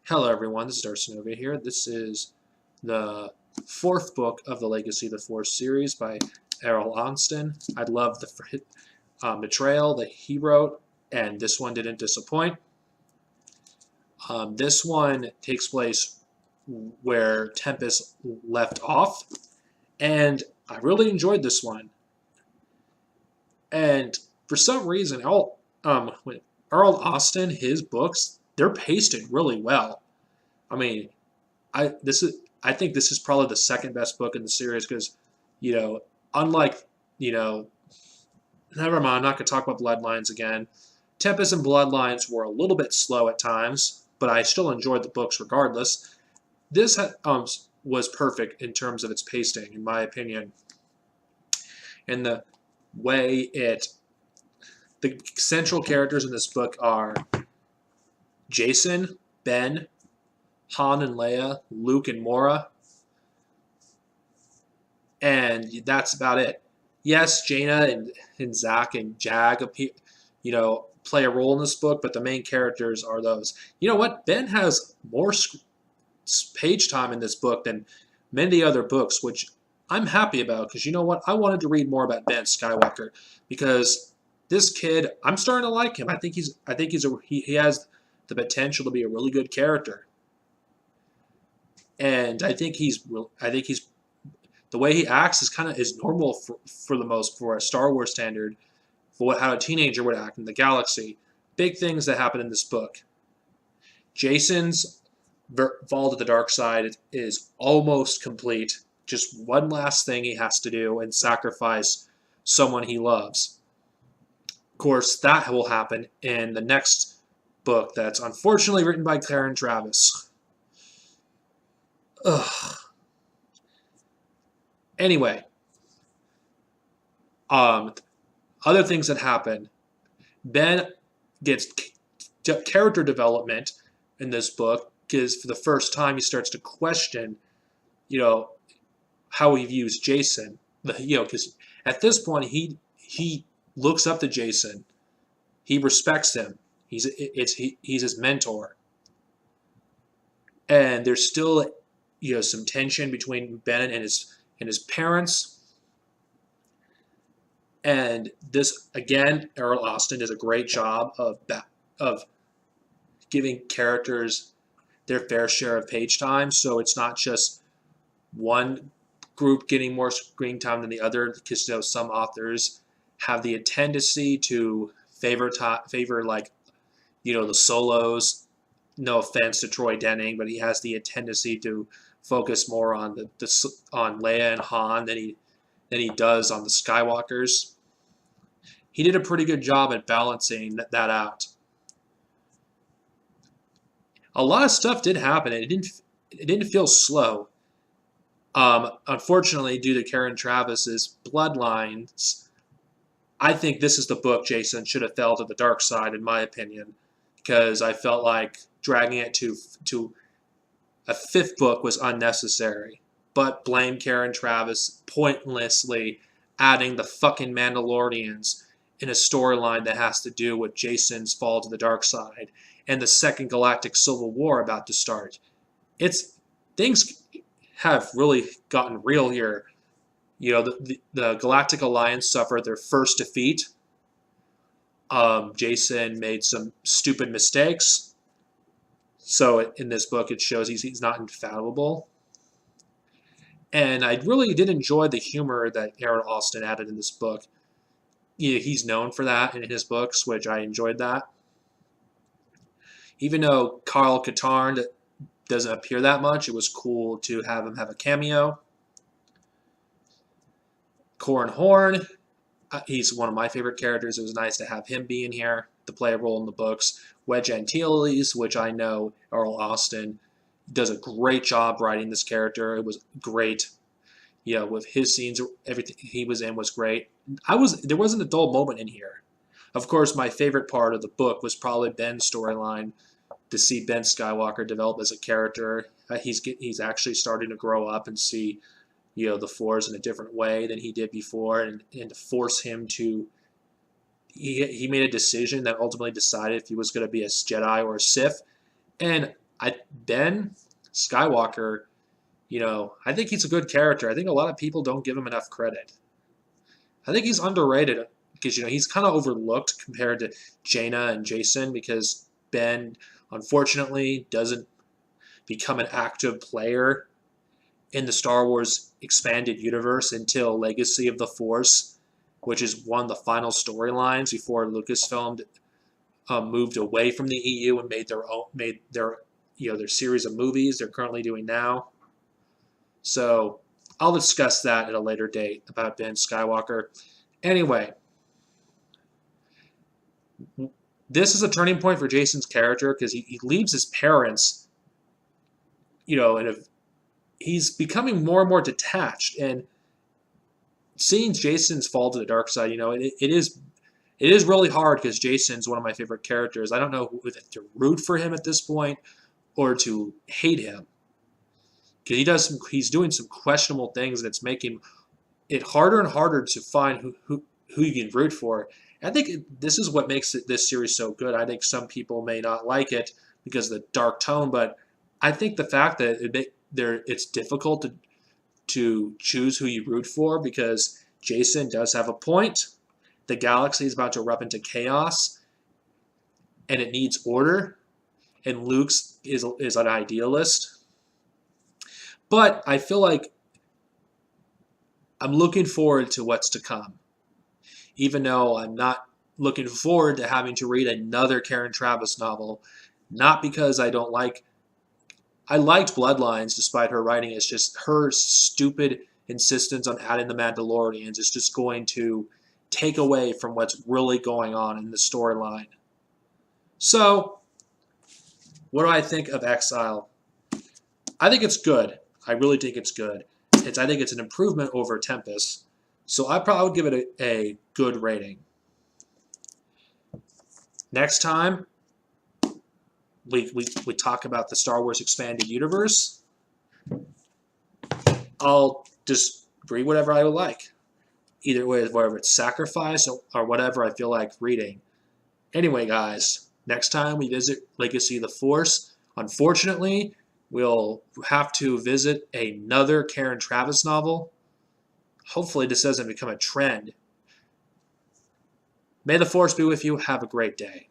Hello everyone, this is Arsenova here. This is the fourth book of the Legacy of the Force series by Errol Onston. I love the Betrayal that he wrote, and this one didn't disappoint. This one takes place where Tempest left off, and I really enjoyed this one. And for some reason, Earl Austin, his books, they're pasted really well. I mean, I think this is probably the second best book in the series because, unlike, you know, never mind, I'm not gonna talk about Bloodlines again. Tempest and Bloodlines were a little bit slow at times, but I still enjoyed the books regardless. This was perfect in terms of its pacing, in my opinion, and the way the central characters in this book are Jason, Ben, Han and Leia, Luke and Mora, and that's about it. Yes, Jaina and Zach and Jag play a role in this book, but the main characters are those. You know what? Ben has more page time in this book than many other books, which I'm happy about because you know what? I wanted to read more about Ben Skywalker because this kid, I'm starting to like him. He has the potential to be a really good character. And I think he's the way he acts is normal for a Star Wars standard for how a teenager would act in the galaxy. Big things that happen in this book. Jason's fall to the dark side is almost complete. Just one last thing he has to do and sacrifice someone he loves. Of course, that will happen in the next book that's unfortunately written by Karen Travis. Ugh. Anyway, other things that happen. Ben gets character development in this book because for the first time he starts to question, how he views Jason. Because at this point he looks up to Jason, he respects him. He's his mentor, and there's still some tension between Ben and his parents. And this again, Errol Austin does a great job of giving characters their fair share of page time. So it's not just one group getting more screen time than the other, because some authors have the tendency to favor like the solos. No offense to Troy Denning, but he has the tendency to focus more on on Leia and Han than he does on the Skywalkers. He did a pretty good job at balancing that out. A lot of stuff did happen, and it didn't feel slow. Unfortunately, due to Karen Travis's Bloodlines, I think this is the book Jason should have fell to the dark side, in my opinion, because I felt like dragging it to a fifth book was unnecessary. But blame Karen Travis pointlessly adding the fucking Mandalorians in a storyline that has to do with Jason's fall to the dark side and the Second Galactic Civil War about to start. Things have really gotten real here. The Galactic Alliance suffered their first defeat. Jason made some stupid mistakes. So in this book, it shows he's not infallible. And I really did enjoy the humor that Errol Austin added in this book. He's known for that in his books, which I enjoyed that. Even though Carl Katarn doesn't appear that much, it was cool to have him have a cameo. Corran Horn, he's one of my favorite characters. It was nice to have him be in here to play a role in the books. Wedge Antilles, which I know Errol Austin does a great job writing this character. It was great. With his scenes, everything he was in was great. There wasn't a dull moment in here. Of course, my favorite part of the book was probably Ben's storyline, to see Ben Skywalker develop as a character. He's actually starting to grow up and see the Force in a different way than he did before, and to force him to he made a decision that ultimately decided if he was going to be a Jedi or a Sith. And Ben Skywalker, I think he's a good character. I think a lot of people don't give him enough credit. I think he's underrated because he's kind of overlooked compared to Jaina and Jason because Ben unfortunately doesn't become an active player in the Star Wars expanded universe until Legacy of the Force, which is one of the final storylines before Lucasfilm moved away from the EU and made their series of movies they're currently doing now. So I'll discuss that at a later date about Ben Skywalker. Anyway, this is a turning point for Jason's character because he leaves his parents, and he's becoming more and more detached. And seeing Jason's fall to the dark side, it is really hard because Jason's one of my favorite characters. I don't know whether to root for him at this point or to hate him because he's doing some questionable things that's making it harder and harder to find who you can root for. I think this is what makes this series so good. I think some people may not like it because of the dark tone, but I think the fact that it's difficult to choose who you root for because Jason does have a point. The galaxy is about to erupt into chaos, and it needs order. And Luke is an idealist, but I feel like I'm looking forward to what's to come. Even though I'm not looking forward to having to read another Karen Traviss novel, not because I don't like. I liked Bloodlines despite her writing. It's just her stupid insistence on adding the Mandalorians is just going to take away from what's really going on in the storyline. So, what do I think of Exile? I think it's good. I really think it's good. I think it's an improvement over Tempest. So I probably would give it a good rating. Next time, we talk about the Star Wars Expanded Universe. I'll just read whatever I would like. Either way, whether it's Sacrifice or whatever I feel like reading. Anyway, guys, next time we visit Legacy of the Force, unfortunately, we'll have to visit another Karen Traviss novel. Hopefully this doesn't become a trend. May the Force be with you. Have a great day.